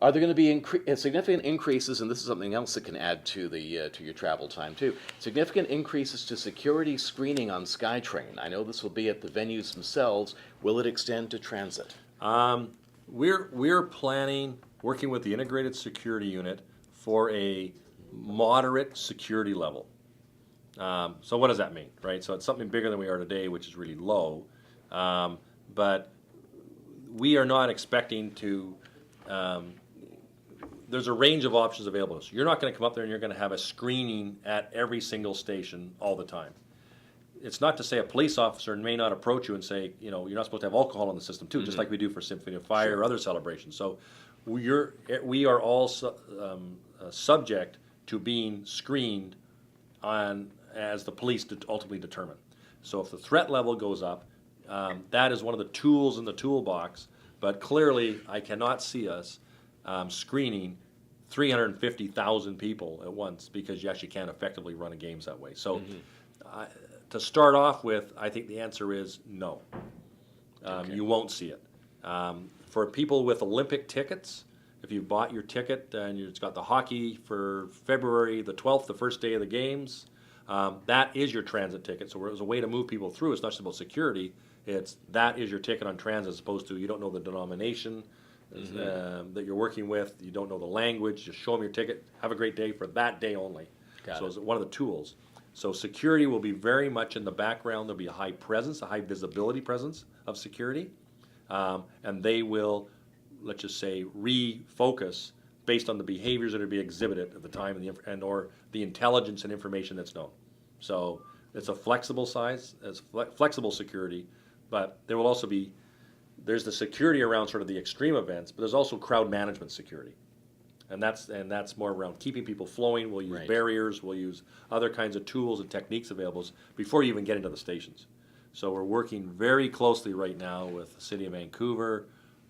Are there going to be significant increases, and this is something else that can add to the to your travel time too, significant increases to security screening on SkyTrain? I know this will be at the venues themselves. Will it extend to transit? We're planning, working with the integrated security unit for a moderate security level. So what does that mean, right? So it's something bigger than we are today, which is really low. But we are not expecting to, there's a range of options available. So you're not going to come up there and you're going to have a screening at every single station all the time. It's not to say a police officer may not approach you and say, you know, you're not supposed to have alcohol in the system too, just like we do for Symphony of Fire or other celebrations. So we are all subject to being screened on as the police ultimately determine. So if the threat level goes up, that is one of the tools in the toolbox. But clearly, I cannot see us screening 350,000 people at once because you actually can't effectively run a games that way. So to start off with, I think the answer is no. You won't see it. For people with Olympic tickets, if you bought your ticket and it's got the hockey for February the 12th, the first day of the games, that is your transit ticket. So there's a way to move people through. It's not just about security. That is your ticket on transit as opposed to you don't know the denomination that you're working with. You don't know the language. Just show them your ticket. Have a great day for that day only. So it's one of the tools. So security will be very much in the background. There'll be a high presence, a high visibility presence of security. And they will, let's just say, refocus based on the behaviors that are being exhibited at the time and or the intelligence and information that's known. So it's a flexible size, it's flexible security, but there will also be, there's the security around sort of the extreme events, but there's also crowd management security. And that's more around keeping people flowing. We'll use barriers, we'll use other kinds of tools and techniques available before you even get into the stations. So we're working very closely right now with the City of Vancouver,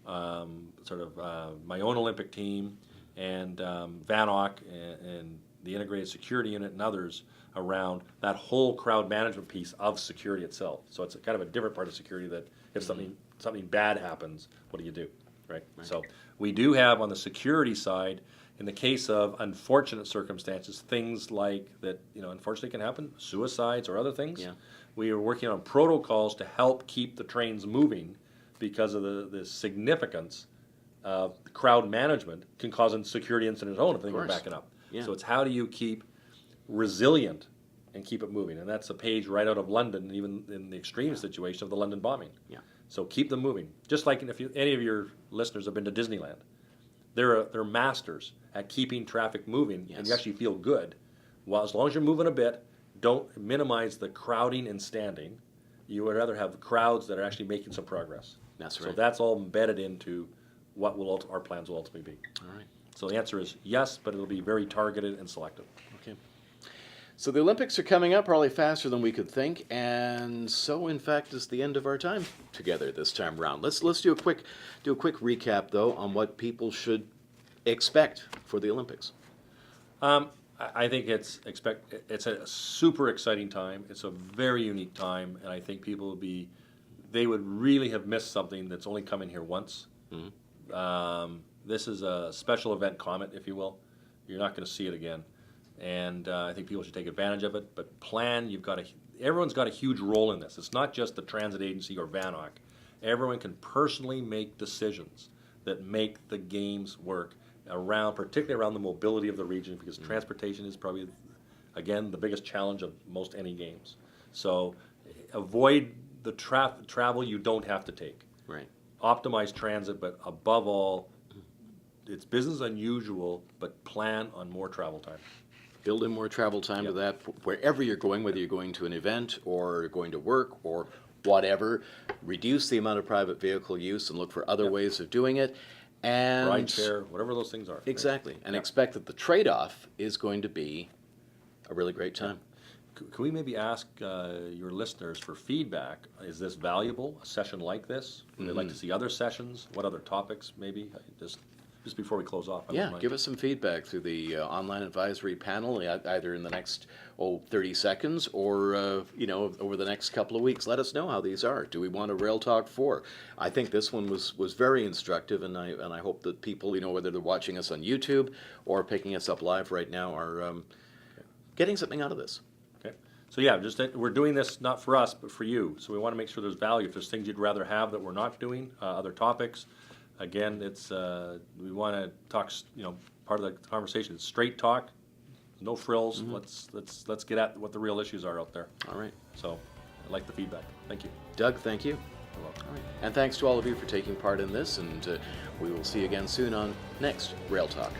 my own Olympic team, and VANOC and the Integrated Security Unit and others around that whole crowd management piece of security itself. So it's kind of a different part of security that if something bad happens, what do you do, right? So we do have on the security side, in the case of unfortunate circumstances, things like that, unfortunately can happen, suicides or other things. Yeah. We are working on protocols to help keep the trains moving because of the significance of crowd management can cause a security incident if things are backing up. Yeah. So it's how do you keep resilient and keep it moving? And that's a page right out of London, even in the extreme situation of the London bombing. Yeah. So keep them moving. Just like if any of your listeners have been to Disneyland, they're masters at keeping traffic moving, and you actually feel good. Well, as long as you're moving a bit, don't minimize the crowding and standing. You would rather have crowds that are actually making some progress. That's right. So that's all embedded into what our plans will ultimately be. All right. So the answer is yes, but it'll be very targeted and selective. Okay. So the Olympics are coming up probably faster than we could think, and so in fact is the end of our time together this time around. Let's do a quick recap though on what people should expect for the Olympics. I think it's a super exciting time. It's a very unique time, and I think people they would really have missed something that's only coming here once. Mm-hmm. This is a special event comet, if you will. You're not going to see it again, and I think people should take advantage of it. But plan. Everyone's got a huge role in this. It's not just the transit agency or VANOC. Everyone can personally make decisions that make the games work particularly around the mobility of the region, because transportation is probably, again, the biggest challenge of most any games. So avoid the travel you don't have to take. Right. Optimize transit, but above all, it's business unusual, but plan on more travel time. Build in more travel time to that wherever you're going, whether you're going to an event or going to work or whatever. Reduce the amount of private vehicle use and look for other ways of doing it. And ride share, whatever those things are. Exactly. Right? And expect that the trade-off is going to be a really great time. Can we maybe ask your listeners for feedback? Is this valuable, a session like this? Would they like to see other sessions? What other topics maybe? Just just before we close off. I Yeah, wouldn't mind. give us some feedback through the online advisory panel, either in the next 30 seconds or over the next couple of weeks. Let us know how these are. Do we want a Rail Talk 4? I think this one was very instructive, and I hope that people, whether they're watching us on YouTube or picking us up live right now, are getting something out of this. Okay. So yeah, just we're doing this not for us, but for you. So we want to make sure there's value. If there's things you'd rather have that we're not doing, other topics, again, it's we want to talk. Part of the conversation is straight talk, no frills. Let's get at what the real issues are out there. All right. So I like the feedback. Thank you. Doug, thank you. You're welcome. All right. And thanks to all of you for taking part in this, and we will see you again soon on next Rail Talk.